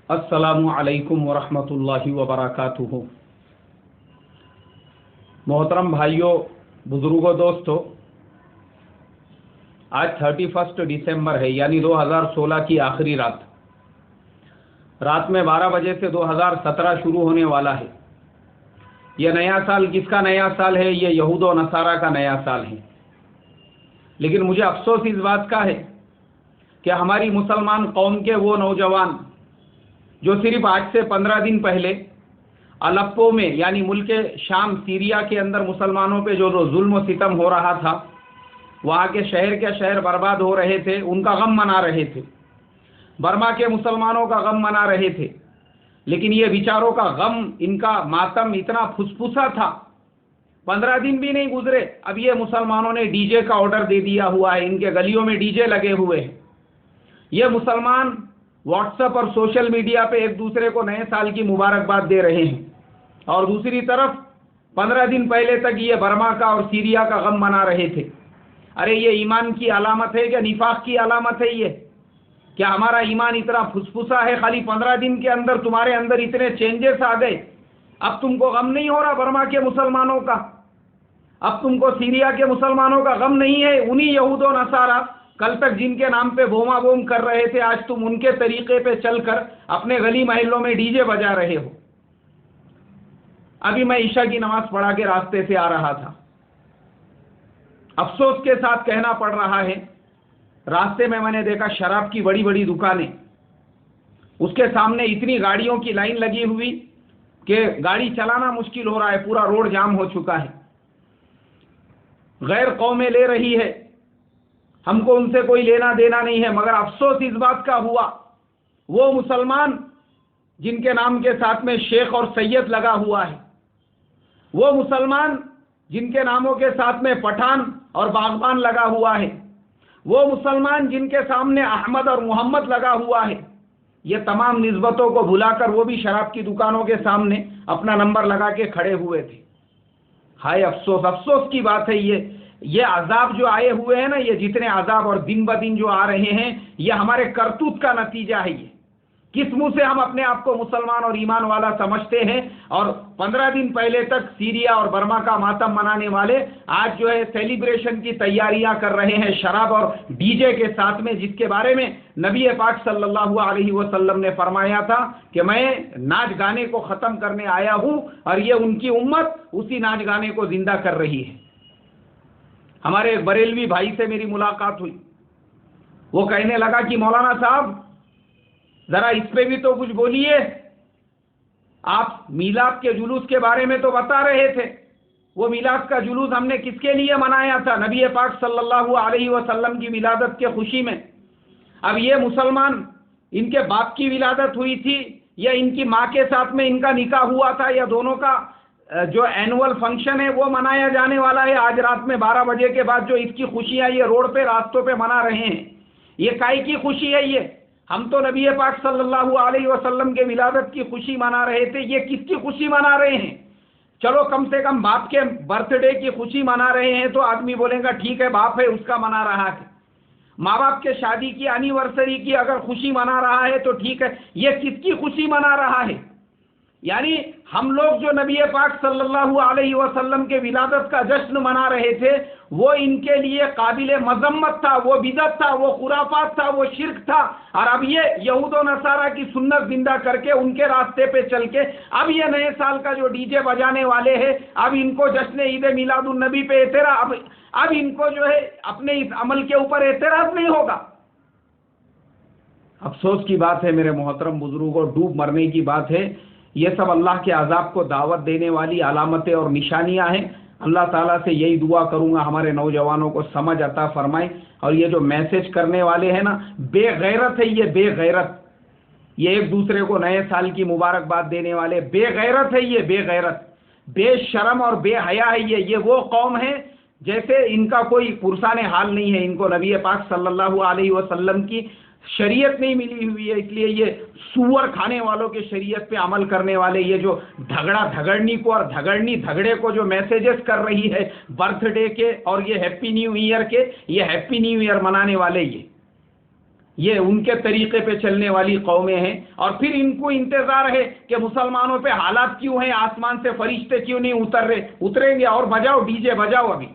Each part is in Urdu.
السلام علیکم ورحمۃ اللہ وبرکاتہ۔ محترم بھائیوں، بزرگوں، دوستوں، آج 31 دسمبر ہے، یعنی 2016 کی آخری رات میں 12 بجے سے 2017 شروع ہونے والا ہے۔ یہ نیا سال کس کا نیا سال ہے؟ یہ یہود و نصارہ کا نیا سال ہے۔ لیکن مجھے افسوس اس بات کا ہے کہ ہماری مسلمان قوم کے وہ نوجوان جو صرف آج سے 15 دن پہلے الپو میں، یعنی ملک شام سیریا کے اندر مسلمانوں پہ جو ظلم و ستم ہو رہا تھا، وہاں کے شہر برباد ہو رہے تھے، ان کا غم منا رہے تھے، برما کے مسلمانوں کا غم منا رہے تھے، لیکن یہ بیچاروں کا غم، ان کا ماتم اتنا پھسپھسا تھا، 15 دن بھی نہیں گزرے، اب یہ مسلمانوں نے ڈی جے کا آرڈر دے دیا ہوا ہے، ان کے گلیوں میں ڈی جے لگے ہوئے ہیں۔ یہ مسلمان واٹس ایپ اور سوشل میڈیا پہ ایک دوسرے کو نئے سال کی مبارکباد دے رہے ہیں، اور دوسری طرف 15 دن پہلے تک یہ برما کا اور سیریا کا غم منا رہے تھے۔ ارے یہ ایمان کی علامت ہے کہ نفاق کی علامت ہے؟ یہ کیا ہمارا ایمان اتنا پھسپھسا ہے؟ خالی 15 دن کے اندر تمہارے اندر اتنے چینجز آ گئے، اب تم کو غم نہیں ہو رہا برما کے مسلمانوں کا؟ اب تم کو سیریا کے مسلمانوں کا غم نہیں ہے؟ انہی یہود و نصارہ کل تک جن کے نام پہ بوما بوم کر رہے تھے، آج تم ان کے طریقے پہ چل کر اپنے گلی محلوں میں ڈی جے بجا رہے ہو۔ ابھی میں عشاء کی نماز پڑھا کے راستے سے آ رہا تھا، افسوس کے ساتھ کہنا پڑ رہا ہے، راستے میں نے دیکھا شراب کی بڑی بڑی دکانیں، اس کے سامنے اتنی گاڑیوں کی لائن لگی ہوئی کہ گاڑی چلانا مشکل ہو رہا ہے، پورا روڈ جام ہو چکا ہے۔ غیر قومیں لے رہی ہے، ہم کو ان سے کوئی لینا دینا نہیں ہے، مگر افسوس اس بات کا ہوا، وہ مسلمان جن کے نام کے ساتھ میں شیخ اور سید لگا ہوا ہے، وہ مسلمان جن کے ناموں کے ساتھ میں پٹھان اور باغبان لگا ہوا ہے، وہ مسلمان جن کے سامنے احمد اور محمد لگا ہوا ہے، یہ تمام نسبتوں کو بھلا کر وہ بھی شراب کی دکانوں کے سامنے اپنا نمبر لگا کے کھڑے ہوئے تھے۔ ہائے افسوس، افسوس کی بات ہے، یہ عذاب جو آئے ہوئے ہیں نا، یہ جتنے عذاب اور دن بدن جو آ رہے ہیں، یہ ہمارے کرتوت کا نتیجہ ہے۔ یہ کس منہ سے ہم اپنے آپ کو مسلمان اور ایمان والا سمجھتے ہیں، اور 15 دن پہلے تک سیریا اور برما کا ماتم منانے والے آج جو ہے سیلیبریشن کی تیاریاں کر رہے ہیں شراب اور ڈی جے کے ساتھ میں، جس کے بارے میں نبی پاک صلی اللہ علیہ وسلم نے فرمایا تھا کہ میں ناچ گانے کو ختم کرنے آیا ہوں، اور یہ ان کی امت اسی ناچ گانے کو زندہ کر رہی ہے۔ ہمارے ایک بریلوی بھائی سے میری ملاقات ہوئی، وہ کہنے لگا کہ مولانا صاحب ذرا اس پہ بھی تو کچھ بولیے، آپ میلاد کے جلوس کے بارے میں تو بتا رہے تھے، وہ میلاد کا جلوس ہم نے کس کے لیے منایا تھا؟ نبی پاک صلی اللہ علیہ وسلم کی ولادت کے خوشی میں۔ اب یہ مسلمان، ان کے باپ کی ولادت ہوئی تھی یا ان کی ماں کے ساتھ میں ان کا نکاح ہوا تھا، یا دونوں کا جو اینول فنکشن ہے وہ منایا جانے والا ہے آج رات میں 12 بجے کے بعد، جو اس کی خوشیاں یہ روڈ پہ راستوں پہ منا رہے ہیں، یہ کائی کی خوشی ہے؟ یہ ہم تو نبی پاک صلی اللہ علیہ وسلم کے ولادت کی خوشی منا رہے تھے، یہ کس کی خوشی منا رہے ہیں؟ چلو کم سے کم باپ کے برتھ ڈے کی خوشی منا رہے ہیں تو آدمی بولے گا ٹھیک ہے، باپ ہے اس کا منا رہا ہے۔ ماں باپ کے شادی کی اینیورسری کی اگر خوشی منا رہا ہے تو ٹھیک ہے، یہ کس کی خوشی منا رہا ہے؟ یعنی ہم لوگ جو نبی پاک صلی اللہ علیہ وسلم کے ولادت کا جشن منا رہے تھے، وہ ان کے لیے قابل مذمت تھا، وہ بدعت تھا، وہ خرافات تھا، وہ شرک تھا، اور اب یہ یہود و نصارہ کی سنت زندہ کر کے ان کے راستے پہ چل کے اب یہ نئے سال کا جو ڈی جے بجانے والے ہیں، اب ان کو جشن عید میلاد النبی پہ اعتراض، اب ان کو جو ہے اپنے اس عمل کے اوپر اعتراض نہیں ہوگا۔ افسوس کی بات ہے میرے محترم بزرگوں، ڈوب مرنے کی بات ہے۔ یہ سب اللہ کے عذاب کو دعوت دینے والی علامتیں اور نشانیاں ہیں۔ اللہ تعالیٰ سے یہی دعا کروں گا ہمارے نوجوانوں کو سمجھ عطا فرمائے، اور یہ جو میسج کرنے والے ہیں نا، بے غیرت ہے، یہ بے غیرت، یہ ایک دوسرے کو نئے سال کی مبارکباد دینے والے بے غیرت ہے، یہ بے غیرت، بے شرم اور بے حیا ہے۔ یہ وہ قوم ہے جیسے ان کا کوئی پرسان حال نہیں ہے، ان کو نبی پاک صلی اللہ علیہ وسلم کی شریعت نہیں ملی ہوئی ہے، اس لیے یہ سور کھانے والوں کے شریعت پہ عمل کرنے والے، یہ جو جھگڑا جھگڑنی کو اور جھگڑنی جھگڑے کو جو میسیجز کر رہی ہے برتھ ڈے کے اور یہ ہیپی نیو ایئر کے، یہ ہیپی نیو ایئر منانے والے، یہ ان کے طریقے پہ چلنے والی قومیں ہیں، اور پھر ان کو انتظار ہے کہ مسلمانوں پہ حالات کیوں ہیں، آسمان سے فرشتے کیوں نہیں اتر رہے، اتریں گے، اور بجاؤ ڈی جے بجاؤ، ابھی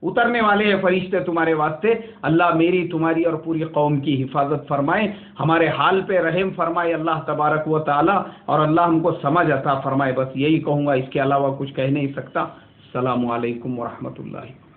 اترنے والے ہیں فرشتے تمہارے واسطے۔ اللہ میری تمہاری اور پوری قوم کی حفاظت فرمائے، ہمارے حال پہ رحم فرمائے اللہ تبارک و تعالی، اور اللہ ہم کو سمجھ عطا فرمائے۔ بس یہی کہوں گا، اس کے علاوہ کچھ کہہ نہیں سکتا۔ السلام علیکم ورحمۃ اللہ۔